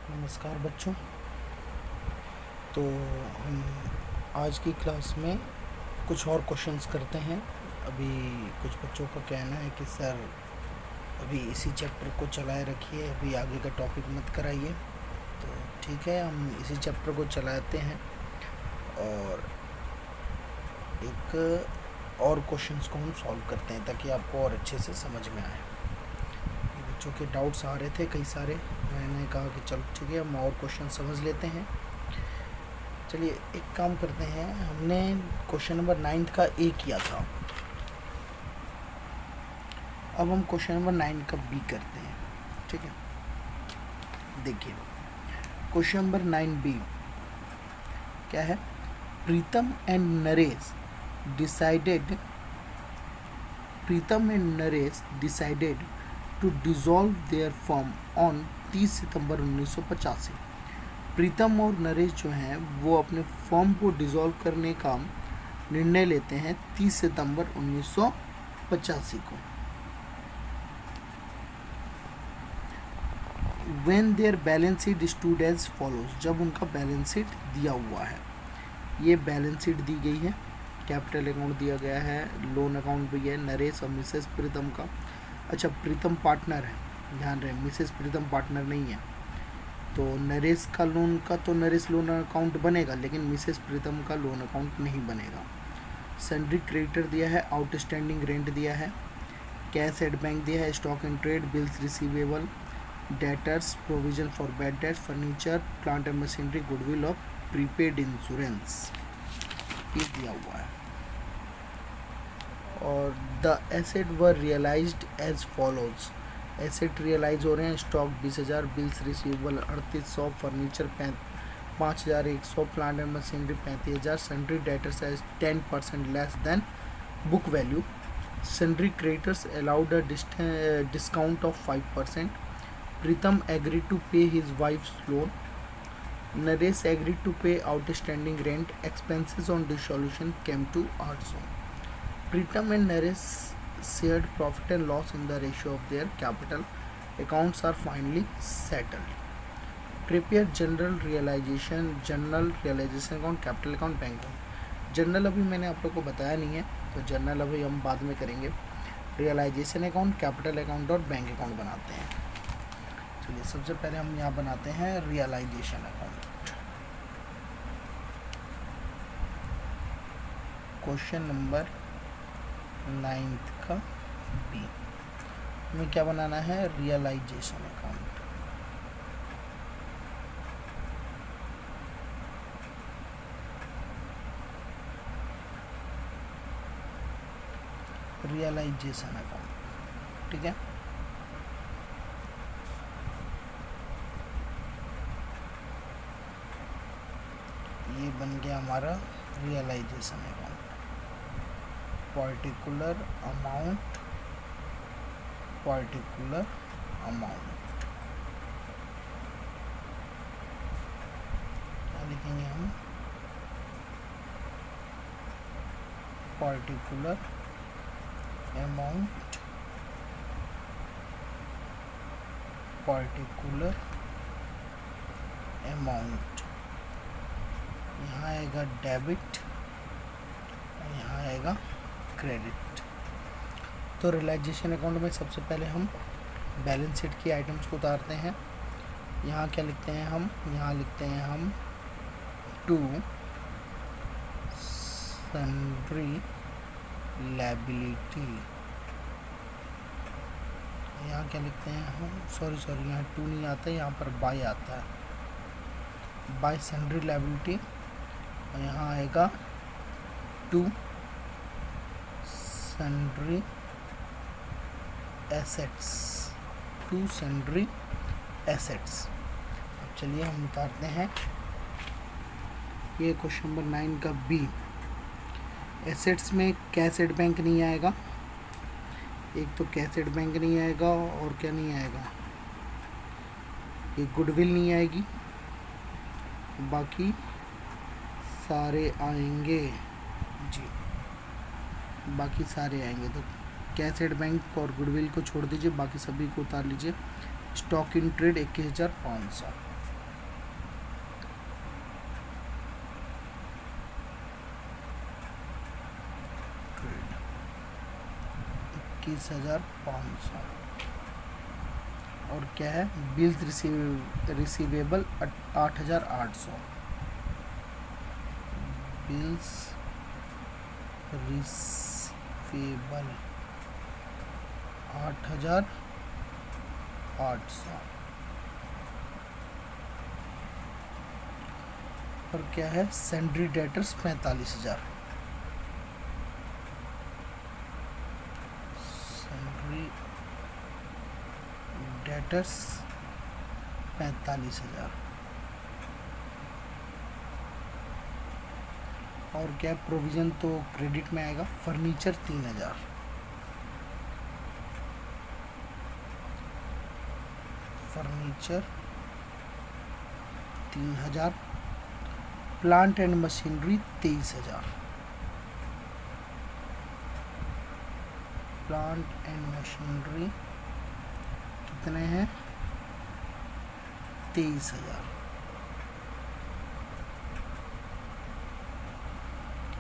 नमस्कार बच्चों। तो हम आज की क्लास में कुछ और क्वेश्चंस करते हैं। अभी कुछ बच्चों का कहना है कि सर अभी इसी चैप्टर को चलाए रखिए, अभी आगे का टॉपिक मत कराइए। तो ठीक है, हम इसी चैप्टर को चलाते हैं और एक और क्वेश्चंस को हम सॉल्व करते हैं ताकि आपको और अच्छे से समझ में आए। बच्चों के डाउट्स आ रहे थे कई सारे, मैंने कहा कि चलो ठीक है हम और क्वेश्चन समझ लेते हैं। चलिए एक काम करते हैं, हमने क्वेश्चन नंबर 9 का ए किया था, अब हम क्वेश्चन नंबर 9 का बी करते हैं। ठीक है, देखिए क्वेश्चन नंबर 9 बी क्या है। Pritam and Naresh decided to dissolve their firm on 30 September 1985। Pritam और नरेश जो हैं वो अपने फर्म को डिसॉल्व करने का निर्णय लेते हैं 30 सितंबर 1985 को। When their balance sheet stood as follows, जब उनका बैलेंस शीट दिया हुआ है, ये बैलेंस शीट दी गई है, कैपिटल अकाउंट दिया गया है, लोन अकाउंट भी है नरेश और मिसेस प्रीतम का। अच्छा, प्रीतम पार्टनर है, ध्यान रहे मिसेस प्रीतम पार्टनर नहीं है। तो नरेश का लोन का तो नरेश लोन अकाउंट बनेगा, लेकिन मिसेस प्रीतम का लोन अकाउंट नहीं बनेगा। सन्ड्री क्रेडिटर दिया है, आउटस्टैंडिंग रेंट दिया है, कैश एट बैंक दिया है, stock in trade, bills receivable, debtors, provision for bad debt, furniture, plant and machinery, goodwill और प्रीपेड इंश्योरेंस ये दिया हुआ है। और the asset were realised as follows, asset realise हो रहे हैं, stock 20,000, bills receivable 3800, furniture 5,100, plant and machinery 35,000, sundry debtors as 10% less than book value, sundry creditors allowed a discount of 5%, Pritam agreed to pay his wife's loan. Naresh agreed to pay outstanding rent. Expenses on dissolution came to also. Pritam and Naresh shared profit and loss in the ratio of their capital. Accounts are finally settled. Prepare general realization account, capital account, bank account. General अभी मैंने आप लोग को बताया नहीं है, तो general अभी हम बाद में करेंगे। रियलाइजेशन अकाउंट, कैपिटल अकाउंट और बैंक अकाउंट बनाते हैं। चलिए सबसे पहले हम यहाँ बनाते हैं रियलाइजेशन अकाउंट। क्वेश्चन नंबर 9 का बी, हमें क्या बनाना है, रियलाइजेशन अकाउंट। रियलाइजेशन अकाउंट, ठीक है। ये बन गया हमारा रियलाइजेशन अकाउंट। पर्टिकुलर अमाउंट क्या लिखेंगे हम, पर्टिकुलर अमाउंट, यहाँ आएगा डेबिट और यहाँ आएगा क्रेडिट। तो रियलाइजेशन अकाउंट में सबसे पहले हम बैलेंस शीट की आइटम्स को उतारते हैं। यहाँ क्या लिखते हैं हम, यहाँ लिखते हैं हम टू सन्ड्री लायबिलिटी। यहाँ क्या लिखते हैं हम, सॉरी यहाँ टू नहीं आता है, यहाँ पर बाय आता है, बाय सन्ड्री लायबिलिटी। और यहाँ आएगा टू सन्ड्री एसेट्स। अब चलिए हम उतारते हैं। ये क्वेश्चन नंबर 9 का बी, एसेट्स में कैश एट बैंक नहीं आएगा, एक तो कैश एट बैंक नहीं आएगा और क्या नहीं आएगा, ये गुडविल नहीं आएगी, बाकी सारे आएंगे जी, बाकी सारे आएंगे। तो कैश एट बैंक और गुडविल को छोड़ दीजिए, बाकी सभी को उतार लीजिए। Stock in trade 21,500, 21,500। और क्या है, बिल्स रिसीवेबल 8,800। Bills receivable 8,800। और क्या है, सैंड्री डेटर्स 45,000। सैंड्री डेटर्स 45,000। और क्या, प्रोविज़न तो क्रेडिट में आएगा। Furniture 3,000। Furniture 3,000। Plant and machinery 23,000। Plant and machinery कितने हैं, 23,000।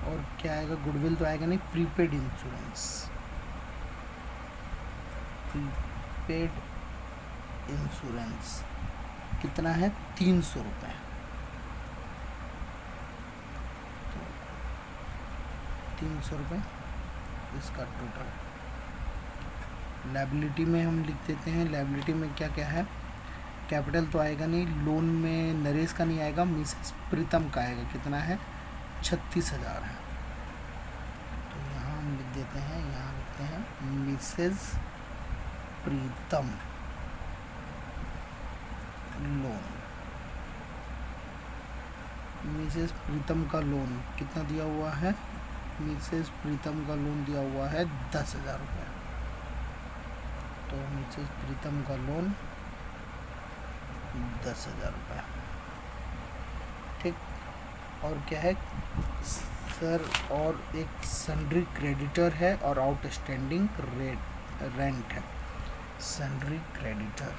और क्या आएगा, गुडविल तो आएगा नहीं। प्रीपेड इंश्योरेंस, प्रीपेड इंश्योरेंस कितना है, 300 रुपये। तो 300 रुपये इसका टोटल। लायबिलिटी में हम लिख देते हैं, लायबिलिटी में क्या क्या है। कैपिटल तो आएगा नहीं, लोन में नरेश का नहीं आएगा, मिसेस प्रीतम का आएगा। कितना है, 36,000 है। तो यहाँ हम लिख देते हैं, यहाँ लिखते हैं मिसेस प्रीतम लोन। मिसेस प्रीतम का लोन कितना दिया हुआ है, मिसेस प्रीतम का लोन दिया हुआ है 10,000 रुपये। तो मिसेस प्रीतम का लोन 10,000 रुपये। ठीक। और क्या है सर, और एक सन्ड्री क्रेडिटर है और आउटस्टैंडिंग रेंट है। सन्ड्री क्रेडिटर,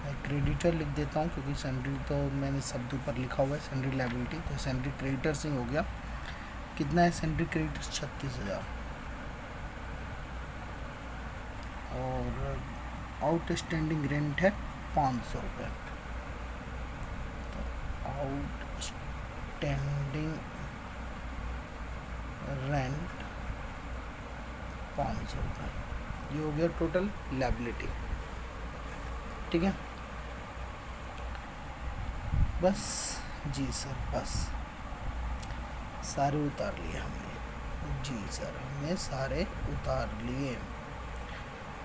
मैं क्रेडिटर लिख देता हूँ क्योंकि सन्ड्री तो मैंने शब्द ऊपर लिखा हुआ है, सन्ड्री लायबिलिटी, तो सन्ड्री क्रेडिटर से हो गया। कितना है सन्ड्री क्रेडिटर, 36,000। और आउटस्टैंडिंग रेंट है 500 रुपये। तो आउटस्टैंडिंग रेंट 500 रुपये, ये हो गया टोटल लायबिलिटी। ठीक है, बस जी सर, बस सारे उतार लिए हमने। जी सर, हमने सारे उतार लिए।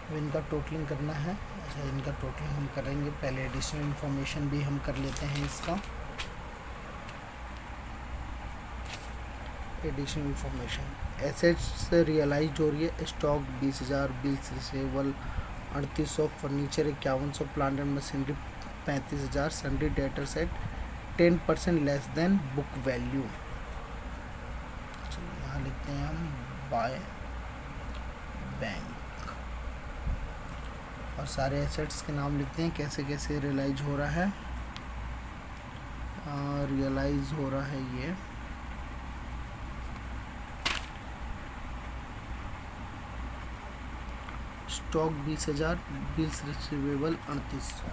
अब इनका टोटलिंग करना है। अच्छा, इनका टोटलिंग हम करेंगे, पहले एडिशनल इन्फॉर्मेशन भी हम कर लेते हैं इसका। एडिशनल इन्फॉर्मेशन, एसेट्स रियलाइज हो रही है, stock 20,000, bills receivable 3,800, furniture 5,100, plant and machinery 35,000, sundry debtors at 10% less than book value. चलिए यहाँ लिखते हैं हम बाय बैंक, और सारे एसेट्स के नाम लिखते हैं, कैसे कैसे रियलाइज हो रहा है। रियलाइज हो रहा है ये stock 20,000, bills receivable 3,800।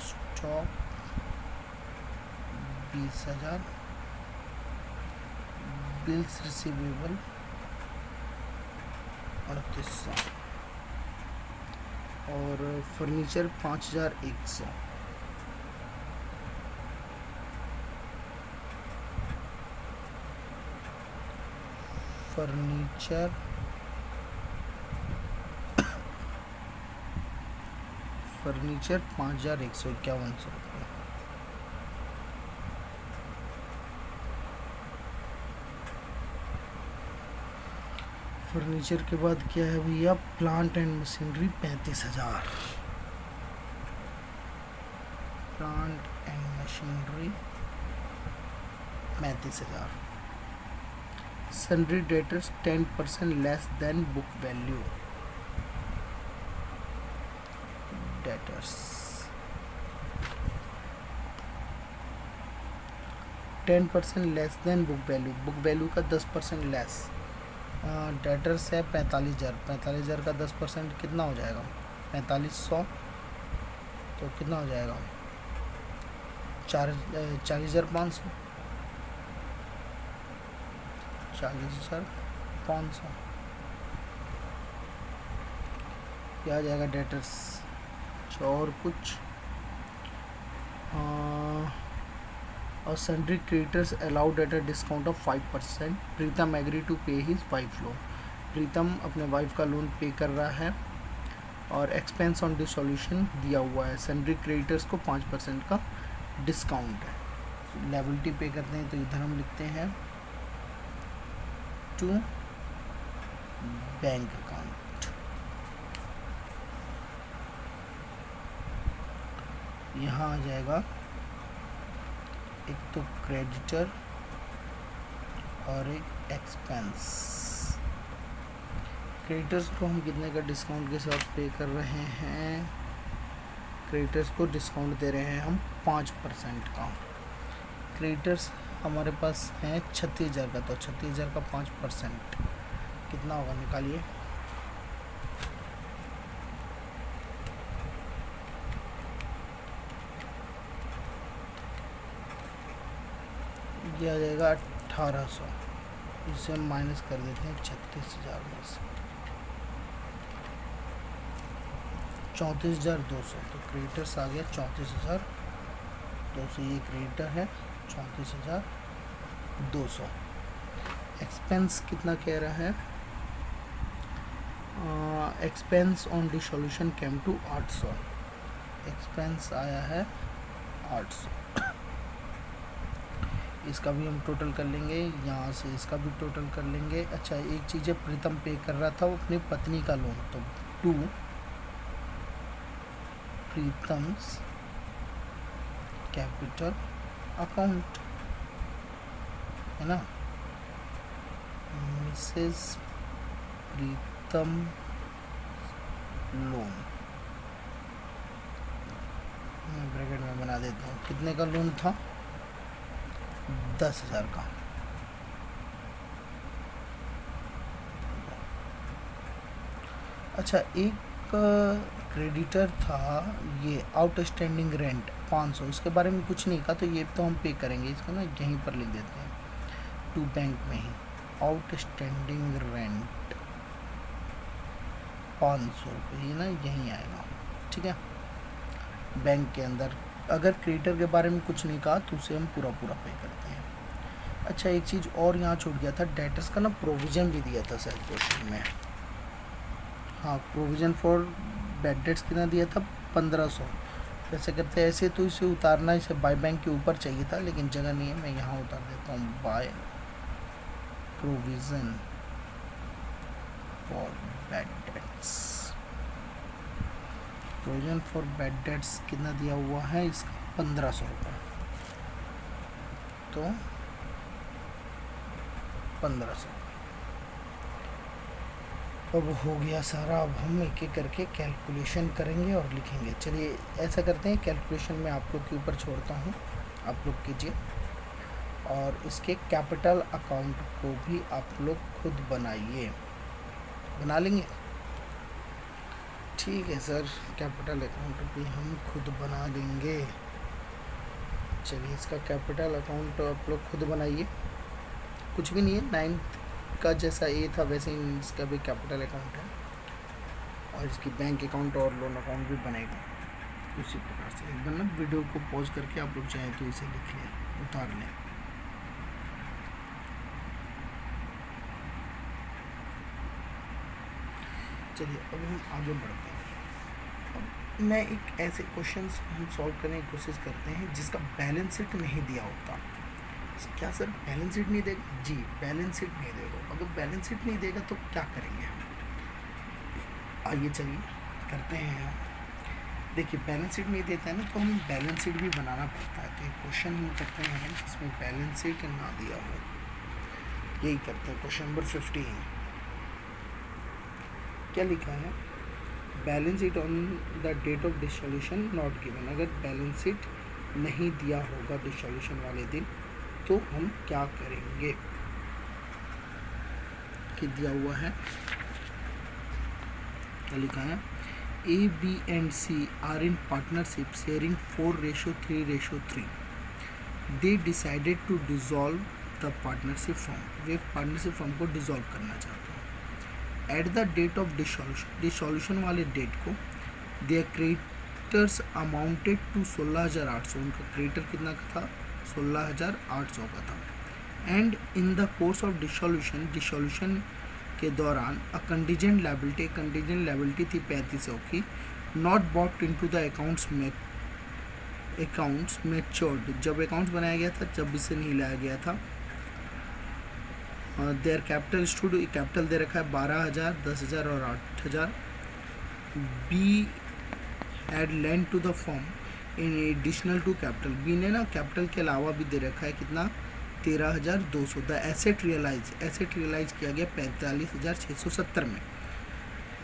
Stock 20,000, bills receivable 3,800, और फर्नीचर 5,100। फर्नीचर 5,151 रुपये। फर्नीचर के बाद क्या है भैया, plant and machinery 35,000। Plant and machinery 35,000। Sundry debtors 10% less than book value. Debtors 10% less than book value, book value का 10% लेस। डेटर्स है 45,000, 45,000 का 10% कितना हो जाएगा, 4500, तो कितना हो जाएगा 40,500, 40,500 क्या आ जाएगा डेटर्स। और कुछ और sundry creditors allowed at a discount of 5%। Pritam agree to pay his wife loan, Pritam अपने वाइफ का लोन पे कर रहा है और एक्सपेंस ऑन डिसोल्यूशन दिया हुआ है। सन्ड्री क्रेडिटर्स को 5% का डिस्काउंट है। लायबिलिटी पे करते हैं तो इधर हम लिखते हैं टू बैंक अकाउंट। यहाँ आ जाएगा एक तो क्रेडिटर और एक एक्सपेंस। क्रेडिटर्स को हम कितने का डिस्काउंट के साथ पे कर रहे हैं, क्रेडिटर्स को डिस्काउंट दे रहे हैं हम 5% का। क्रेडिटर्स हमारे पास हैं 36,000 का, तो 36,000 का 5% कितना होगा निकालिए। ये आ जाएगा 1800, इसे हम माइनस कर देते हैं 36,000 में से 34,200, तो क्रेडिटर्स आ गया 34,200, ये क्रेडिटर है 34,200। एक्सपेंस कितना कह रहा है, expense on dissolution came to 800, expense आया है 800। इसका भी हम टोटल कर लेंगे, यहाँ से इसका भी टोटल कर लेंगे। अच्छा एक चीज़ है, प्रीतम पे कर रहा था वो अपनी पत्नी का लोन, तो टू प्रीतम्स कैपिटल अकाउंट है ना, मिसेस प्रीतम लोन, मैं ब्रैकेट में बना देता हूँ। कितने का लोन था, 10,000 का। अच्छा एक क्रेडिटर था ये आउटस्टैंडिंग रेंट 500, इसके बारे में कुछ नहीं कहा, तो ये तो हम पे करेंगे, इसको ना यहीं पर लिख देते हैं टू बैंक में ही। आउटस्टैंडिंग रेंट 500 रुपये, ये ना यहीं आएगा, ठीक है, बैंक के अंदर। अगर क्रेडिटर के बारे में कुछ नहीं कहा तो उसे हम पूरा पूरा पे करते हैं। अच्छा एक चीज़ और यहाँ छूट गया था, डेटर्स का ना प्रोविज़न भी दिया था शायद क्वेश्चन में। हाँ प्रोविज़न फॉर बैड डेट्स कितना दिया था, 1500। कैसे करते हैं, ऐसे तो इसे उतारना, इसे बाय बैंक के ऊपर चाहिए था लेकिन जगह नहीं है, मैं यहाँ उतार देता हूँ by provision for bad debts. Provision for bad debts कितना दिया हुआ है इसका, 1500 रुपये, तो 1500 अब हो गया सारा। अब हम एक एक करके कैलकुलेशन करेंगे और लिखेंगे। चलिए ऐसा करते हैं, कैलकुलेशन में आप लोग के ऊपर छोड़ता हूँ, आप लोग कीजिए, और इसके कैपिटल अकाउंट को भी आप लोग खुद बनाइए। बना लेंगे, ठीक है सर, कैपिटल अकाउंट भी हम खुद बना लेंगे। चलिए इसका कैपिटल अकाउंट आप लोग खुद बनाइए, कुछ भी नहीं है, 9 का जैसा ए था वैसे ही इसका भी कैपिटल अकाउंट है, और इसकी बैंक अकाउंट और लोन अकाउंट भी बनेगा उसी प्रकार से। एक बार ना वीडियो को पॉज करके आप लोग चाहें तो इसे लिख लें, उतार लें। चलिए अब हम आगे बढ़ते हैं। अब मैं एक ऐसे क्वेश्चंस हम सॉल्व करने की कोशिश करते हैं जिसका बैलेंस शीट नहीं दिया होता। क्या सर बैलेंस शीट नहीं देगा, जी बैलेंस शीट नहीं देगा। अगर बैलेंस शीट नहीं देगा तो क्या करेंगे हम, आइए चलिए करते हैं। देखिए बैलेंस शीट नहीं देता है ना, तो हम बैलेंस शीट भी बनाना पड़ता है। तो एक क्वेश्चन हम करते हैं जिसमें बैलेंस शीट ना दिया हो, यही करते हैं। क्वेश्चन नंबर 15 क्या लिखा है, balance sheet on the date of dissolution not given. अगर बैलेंस शीट नहीं दिया होगा डिसोल्यूशन वाले दिन तो हम क्या करेंगे कि दिया हुआ है, क्या लिखा है, A, B and C are in partnership sharing 4:3:3. They decided to dissolve the partnership firm. वे पार्टनरशिप फर्म को डिसॉल्व करना चाहते हैं. At the date of dissolution वाले डेट को देयर क्रेडिटर्स अमाउंटेड टू 16,800. उनका क्रेडिटर कितना था, 16,800 का था. And in the course of dissolution के दौरान अ कंटीजेंट लायबिलिटी थी 3500 की, not bought into the accounts matured. जब अकाउंट्स बनाया गया था जब इसे नहीं लाया गया था. देयर कैपिटल स्टूड, कैपिटल दे रखा है 12,000, 10,000 और 8,000. B add land to the firm in additional to capital. B ने ना कैपिटल के अलावा भी दे रखा है कितना, 13,200. द एसेट रियलाइज किया गया 45,670 में.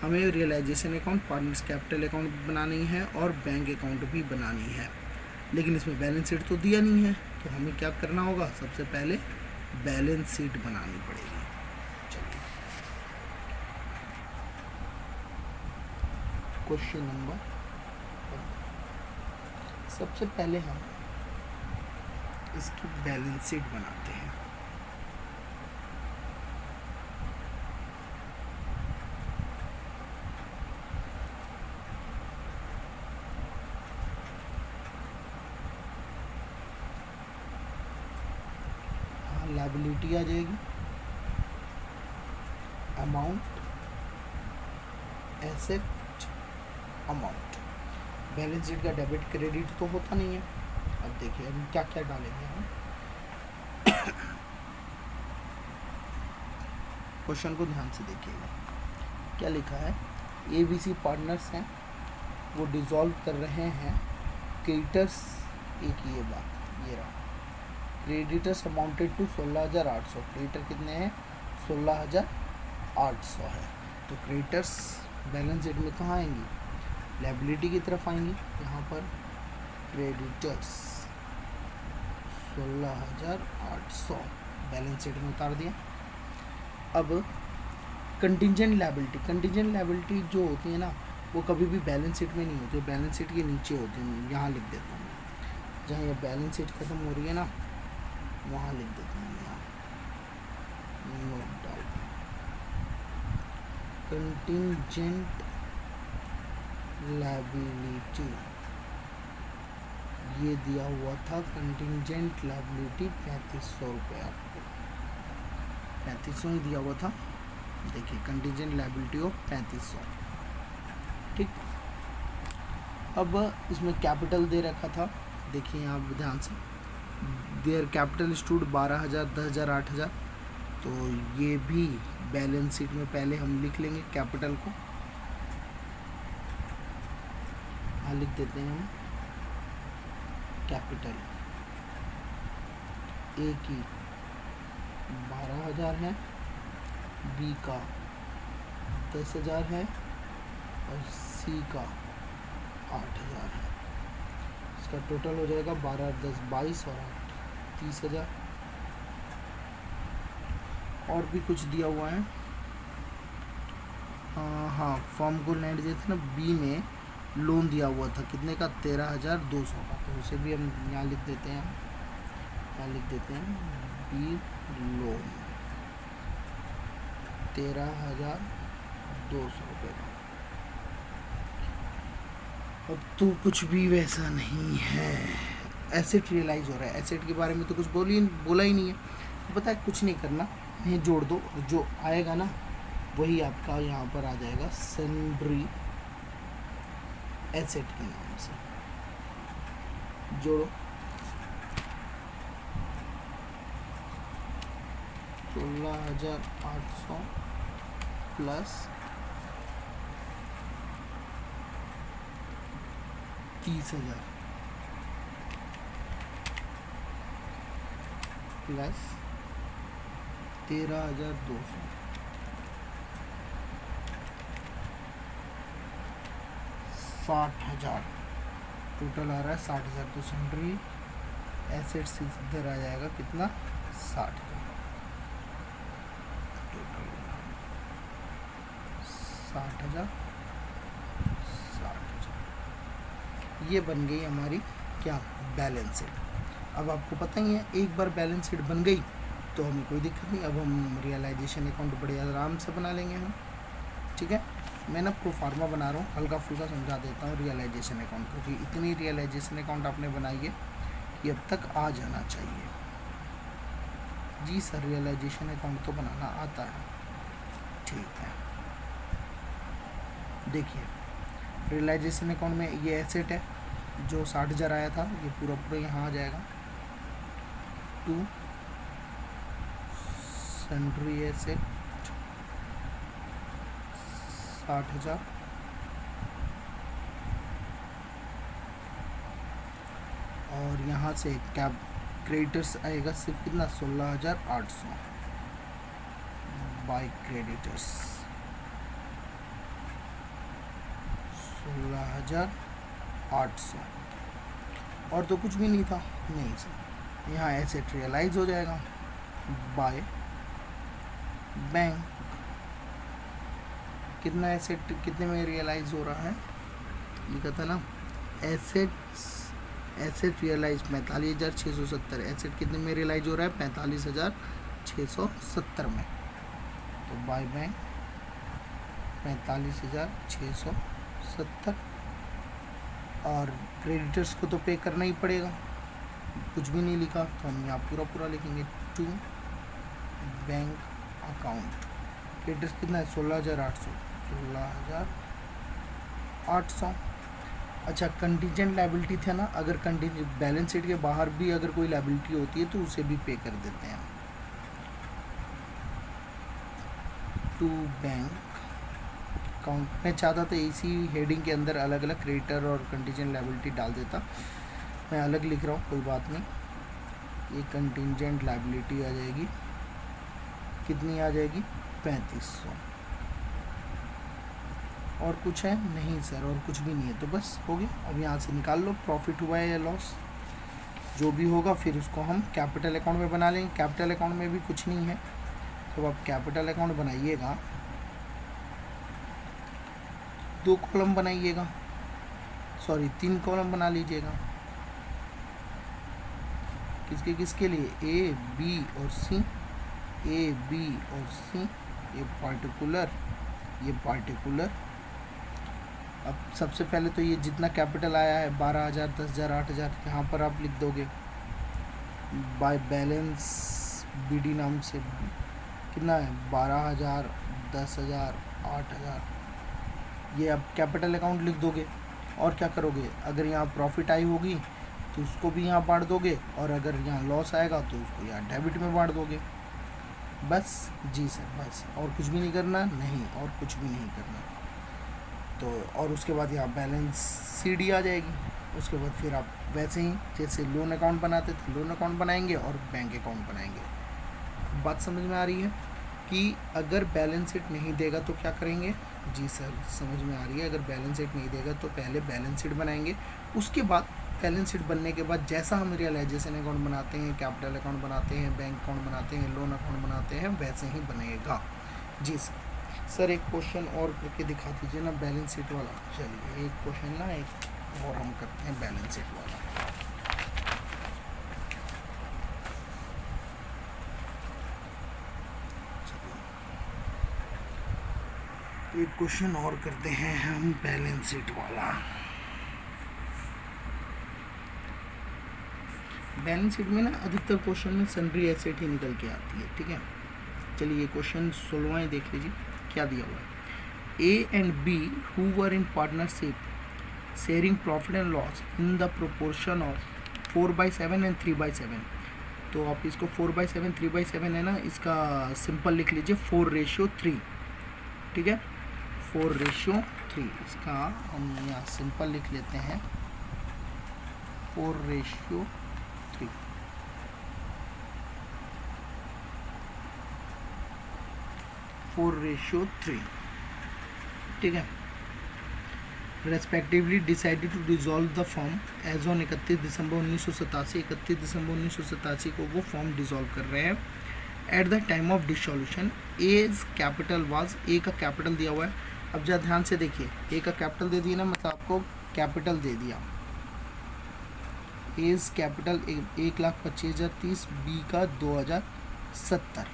हमें realisation account, partners capital account बनानी है और बैंक अकाउंट भी बनानी है, लेकिन इसमें बैलेंस शीट तो दिया नहीं है. तो हमें क्या करना होगा, सबसे पहले बैलेंस शीट बनानी पड़ेगी. चलिए क्वेश्चन नंबर, सबसे पहले हम इसकी बैलेंस शीट बनाते हैं. हाँ, लायबिलिटी आ जाएगी, amount, asset, amount. Balance sheet का डेबिट क्रेडिट तो होता नहीं है. अब देखिए हम क्या क्या डालेंगे हम. क्वेश्चन को ध्यान से देखिएगा. क्या लिखा है, ABC पार्टनर्स हैं, वो डिसॉल्व कर रहे हैं. क्रेडिटर्स, एक ये बात, ये रहा, क्रेडिटर्स अमाउंटेड टू 16,800. क्रेडिटर कितने हैं, 16,800 है. तो क्रेडिटर्स बैलेंस शीट में कहाँ आएंगी, लायबिलिटी की तरफ आएंगी. यहाँ पर क्रेडिटर्स 16,800 बैलेंस शीट में उतार दिया. अब कंटिजेंट लायबिलिटी जो होती है ना, वो कभी भी बैलेंस शीट में नहीं होती, बैलेंस शीट के नीचे होती है. यहाँ लिख देता हूँ, जहाँ ये बैलेंस शीट खत्म हो रही है ना, वहाँ लिख देता हूँ. यहाँ नोट डाल, कंटिजेंट लायबिलिटी ये दिया हुआ था. कंटिजेंट लायबिलिटी 3,500 रुपये, आपको 3,500 ही दिया हुआ था. देखिए कंटिजेंट लायबिलिटी ऑफ 3,500. ठीक. अब इसमें कैपिटल दे रखा था, देखिए आप ध्यान से, देयर कैपिटल स्टूड 12,000, 10,000, 8,000. तो ये भी बैलेंस शीट में पहले हम लिख लेंगे कैपिटल को. हाँ, लिख देते हैं हम कैपिटल. ए की 12,000 है, बी का 10,000 है और सी का 8,000 है. इसका टोटल हो जाएगा 12, 10, 22 और 8, 30,000. और भी कुछ दिया हुआ है. हाँ, फॉर्म को लैंड दिया था ना, बी में लोन दिया हुआ था कितने का, 13,200 का. तो उसे भी हम यहाँ लिख देते हैं. यहाँ लिख देते हैं बी लोन 13,200 रुपये का. अब तो कुछ भी वैसा नहीं है. एसेट रियलाइज हो रहा है. एसेट के बारे में तो कुछ बोला ही नहीं है. तो पता है, कुछ नहीं करना, ये जोड़ दो, जो आएगा ना वही आपका यहाँ पर आ जाएगा सन्ड्री एसेट के नाम से. जोड़ो 16,800 प्लस 30,000 प्लस 13,200 60,000. टोटल आ रहा है 60,000. तो सन्ड्री एसेट्स इधर आ जाएगा कितना, 60, टोटल 60,000, 60,000। ये बन गई हमारी क्या, बैलेंस शीट। अब आपको पता ही है, एक बार बैलेंस शीट बन गई तो हमें कोई दिक्कत नहीं, अब हम रियलाइजेशन अकाउंट बड़े आराम से बना लेंगे हम। ठीक है, मैं ना प्रोफार्मा बना रहा हूँ, हल्का फुल्का समझा देता हूँ रियलाइजेशन अकाउंट, क्योंकि इतनी रियलाइजेशन अकाउंट आपने बनाई है कि अब तक आ जाना चाहिए। जी सर, रियलाइजेशन अकाउंट तो बनाना आता है। ठीक है, देखिए रियलाइजेशन अकाउंट में ये एसेट है जो 60,000 आया था, ये पूरा पूरा यहाँ आ जाएगा। टू सन्ड्री एसेट 60,000, और यहाँ से कैब क्रेडिटर्स आएगा सिर्फ कितना, 16,800 बाय क्रेडिटर्स, 16,800। और तो कुछ भी नहीं था, नहीं सर। यहाँ एसेट रियलाइज हो जाएगा बाय बैंक। कितना एसेट कितने में रियलाइज हो रहा है, लिखा था ना, एसेट रियलाइज 45,670। एसेट कितने में रियलाइज हो रहा है, 45,670 में। तो बाय बैंक 45,670, और क्रेडिटर्स को तो पे करना ही पड़ेगा, कुछ भी नहीं लिखा तो हम यहाँ पूरा पूरा लिखेंगे। टू बैंक अकाउंट, क्रेडिटर्स कितना है, 16,800, 16,800। अच्छा, कंटीजेंट लायबिलिटी थे ना, अगर कंटीजेंट बैलेंस शीट के बाहर भी अगर कोई लायबिलिटी होती है तो उसे भी पे कर देते हैं। टू बैंक अकाउंट, मैं चाहता था इसी हेडिंग के अंदर अलग अलग क्रेडिटर और कंटीजेंट लायबिलिटी डाल देता, मैं अलग लिख रहा हूँ, कोई बात नहीं। ये कंटीजेंट लायबिलिटी आ जाएगी, कितनी आ जाएगी, 3500। और कुछ है नहीं सर, और कुछ भी नहीं है, तो बस हो गया। अब यहाँ से निकाल लो प्रॉफिट हुआ है या लॉस, जो भी होगा फिर उसको हम कैपिटल अकाउंट में बना लेंगे। कैपिटल अकाउंट में भी कुछ नहीं है, तो आप कैपिटल अकाउंट बनाइएगा, 2 कॉलम बनाइएगा, सॉरी 3 कॉलम बना लीजिएगा। किसके किसके लिए, ए बी और सी, ए बी और सी, ये पार्टिकुलर, ये पार्टिकुलर। अब सबसे पहले तो ये जितना कैपिटल आया है 12,000, 10,000, 8,000, यहाँ पर आप लिख दोगे बाय बैलेंस बीडी नाम से, कितना है, 12,000, 10,000, 8,000। ये आप कैपिटल अकाउंट लिख दोगे, और क्या करोगे, अगर यहाँ प्रॉफिट आई होगी तो उसको भी यहाँ बांट दोगे, और अगर यहाँ लॉस आएगा तो उसको यहाँ डेबिट में बांट दोगे। बस जी सर, बस और कुछ भी नहीं करना, नहीं और कुछ भी नहीं करना। तो और उसके बाद यहाँ बैलेंस सीडी आ जाएगी, उसके बाद फिर आप वैसे ही जैसे लोन अकाउंट बनाते थे लोन अकाउंट बनाएंगे और बैंक अकाउंट बनाएंगे। बात समझ में आ रही है कि अगर बैलेंस शीट नहीं देगा तो क्या करेंगे, जी सर समझ में आ रही है। अगर बैलेंस शीट नहीं देगा तो पहले बैलेंस शीट बनाएंगे, उसके बाद बैलेंस शीट बनने के बाद जैसा हम रियलाइजेशन अकाउंट बनाते हैं, कैपिटल अकाउंट बनाते हैं, बैंक अकाउंट बनाते हैं, लोन अकाउंट बनाते हैं, वैसे ही बनेगा। जी सर। सर एक क्वेश्चन और करके दिखा दीजिए ना बैलेंस शीट वाला। चलिए एक क्वेश्चन ना एक और हम करते हैं बैलेंस शीट वाला। एक क्वेश्चन और करते हैं हम बैलेंस शीट वाला। बैलेंस शीट में ना अधिकतर क्वेश्चन में सन्ड्री एसेट ही निकल के आती है। ठीक है, चलिए क्वेश्चन 16 देख लीजिए क्या दिया हुआ है। A and B who were in partnership sharing profit and loss in the proportion of 4/7 and 3/7। तो आप इसको 4/7 3/7 है ना, इसका सिंपल लिख लीजिए 4:3। ठीक है, 4:3 इसका हम यहाँ सिंपल लिख लेते हैं 4:3। 4:3। ठीक है, respectively decided to dissolve the form as on 31 दिसंबर 1987। 31 दिसंबर 1987 को वो फॉर्म डिसॉल्व कर रहे हैं। At the time of dissolution as capital was, A का कैपिटल दिया हुआ है। अब जरा ध्यान से देखिए, ए का कैपिटल दे दिया ना, मतलब आपको कैपिटल दे दिया। एज कैपिटल 1,25,030, बी का 2,070।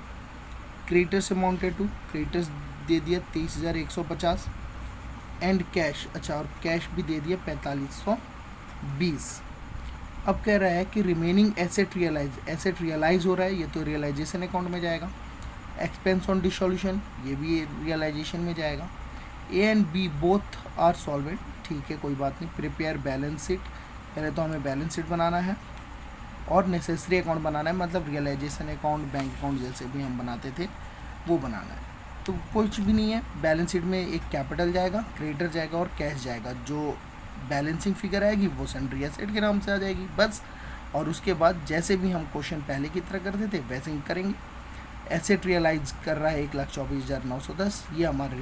क्रेडिटर्स अमाउंटेड टू, क्रेडिटर्स दे दिया 23,150 एंड कैश, अच्छा और कैश भी दे दिया 4,520। अब कह रहा है कि remaining asset realise, asset realise हो रहा है, ये तो रियलाइजेशन अकाउंट में जाएगा। एक्सपेंस ऑन डिसॉल्यूशन, ये भी रियलाइजेशन में जाएगा। A and B both are solvent, ठीक है कोई बात नहीं। प्रिपेयर बैलेंस शीट, पहले तो हमें बैलेंस शीट बनाना है और नेसेसरी अकाउंट बनाना है, मतलब रियलाइजेशन अकाउंट, बैंक अकाउंट जैसे भी हम बनाते थे वो बनाना है। तो कुछ भी नहीं है, बैलेंस शीट में एक कैपिटल जाएगा, क्रेडिटर जाएगा और कैश जाएगा। जो बैलेंसिंग फिगर आएगी वो सन्ड्री एसेट के नाम से आ जाएगी बस। और उसके बाद जैसे भी हम क्वेश्चन पहले की तरह करते थे वैसे ही करेंगे। एसेट रियलाइज कर रहा है 1,24,910, ये हमारे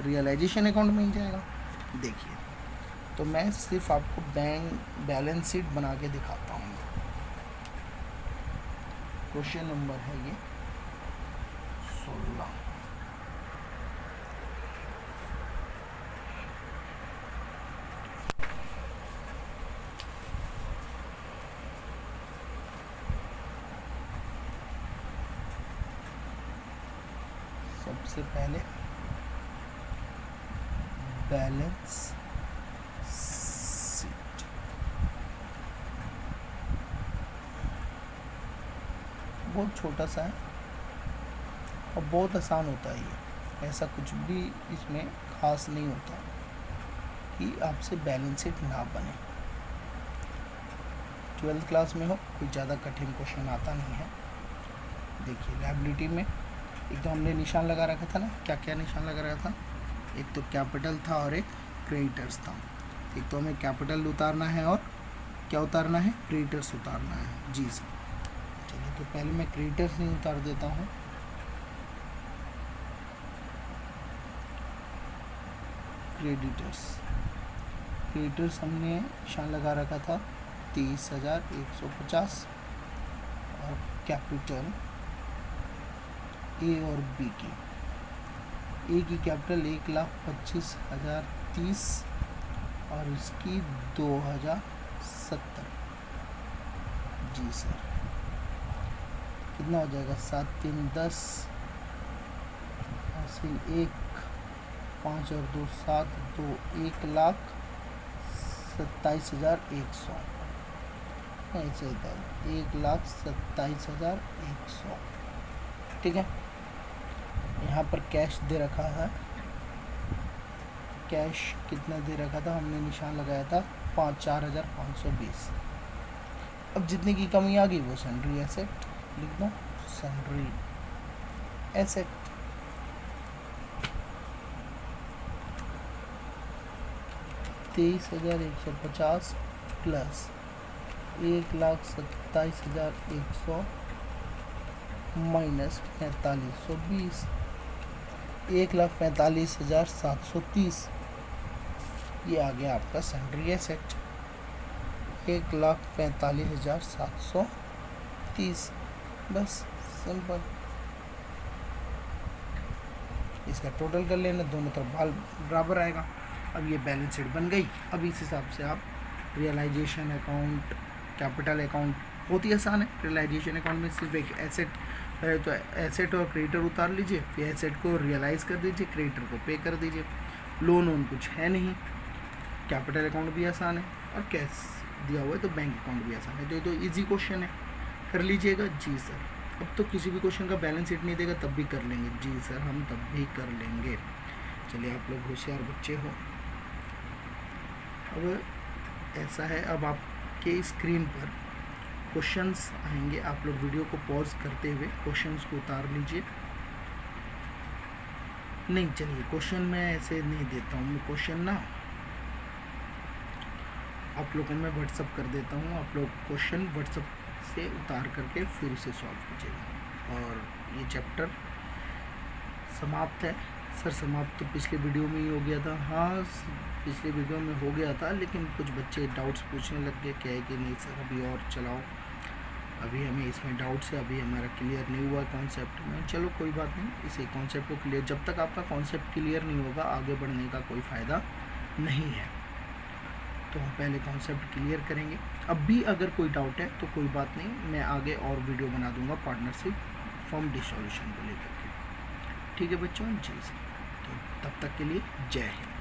रियलाइजेशन अकाउंट में ही जाएगा। देखिए, तो मैं सिर्फ आपको बैंक बैलेंस शीट बना के दिखाता हूँ। क्वेश्चन नंबर है ये 16। सबसे पहले बैलेंस शीट, बहुत छोटा सा है और बहुत आसान होता है ये, ऐसा कुछ भी इसमें खास नहीं होता कि आपसे बैलेंस शीट ना बने। 12th क्लास में हो, कोई ज़्यादा कठिन क्वेश्चन आता नहीं है। देखिए लायबिलिटी में एक तो हमने निशान लगा रखा था ना, क्या क्या निशान लगा रखा था, एक तो कैपिटल था और एक क्रेडिटर्स था। एक तो हमें कैपिटल उतारना है और क्या उतारना है, क्रेडिटर्स उतारना है। जी सर, चलिए तो पहले मैं क्रेडिटर्स नहीं उतार देता हूँ। क्रेडिटर्स, क्रेडिटर्स हमने निशान लगा रखा था 23,150 और कैपिटल ए और बी की, ए की कैपिटल 1,25,030 और इसकी 2,070। जी सर, कितना हो जाएगा, 7 3 10, 1 5 और 2 7, 2 1,27,100, ऐसे होता है 1,27,100। ठीक है, यहाँ पर कैश दे रखा है, कैश कितना दे रखा था, हमने निशान लगाया था 4,520। अब जितने की कमी आ गई वो सन्ड्री एसेट लिख दो, सन्ड्री एसेट। $23,150 plus 1,27,100 minus 4,520, 1,45,730। ये आ गया आपका सन्ड्री एसेट, 1,45,730। बस सिंपल, इसका टोटल कर लेना, दोनों तरफ बराबर आएगा। अब ये बैलेंस शीट बन गई। अब इस हिसाब से आप रियलाइजेशन अकाउंट, कैपिटल अकाउंट बहुत ही आसान है। रियलाइजेशन अकाउंट में सिर्फ एक एसेट, पहले तो एसेट और क्रेडिटर उतार लीजिए, फिर एसेट को रियलाइज़ कर दीजिए, क्रेडिटर को पे कर दीजिए। लोन वोन कुछ है नहीं। कैपिटल अकाउंट भी आसान है और कैश दिया हुआ है तो बैंक अकाउंट भी आसान है। तो ये तो ईजी क्वेश्चन है, कर लीजिएगा। जी सर, अब तो किसी भी क्वेश्चन का बैलेंस शीट नहीं देगा तब भी कर लेंगे। जी सर, हम तब भी कर लेंगे। चलिए, आप लोग होशियार बच्चे हो। अब ऐसा है, अब आपके स्क्रीन पर क्वेश्चंस आएंगे, आप लोग वीडियो को पॉज करते हुए क्वेश्चंस को उतार लीजिए। नहीं, चलिए क्वेश्चन मैं ऐसे नहीं देता हूँ, मैं क्वेश्चन ना आप लोगों को मैं व्हाट्सअप कर देता हूँ। आप लोग क्वेश्चन व्हाट्सअप से उतार करके फिर उसे सॉल्व कीजिएगा। और ये चैप्टर समाप्त है। सर समाप्त तो पिछले वीडियो में ही हो गया था। हाँ, पिछली वीडियो में हो गया था, लेकिन कुछ बच्चे डाउट्स पूछने लग गए, कहे कि नहीं सर अभी और चलाओ, अभी हमें इसमें डाउट्स है, अभी हमारा क्लियर नहीं हुआ कॉन्सेप्ट में। चलो कोई बात नहीं, इसी कॉन्सेप्ट को क्लियर, जब तक आपका कॉन्सेप्ट क्लियर नहीं होगा आगे बढ़ने का कोई फ़ायदा नहीं है। तो हम पहले कॉन्सेप्ट क्लियर करेंगे। अब भी अगर कोई डाउट है तो कोई बात नहीं, मैं आगे और वीडियो बना दूंगा पार्टनरशिप फॉर्म डिसॉल्यूशन को लेकर के। ठीक है बच्चों, जी सर। तो तब तक के लिए जय हिंद।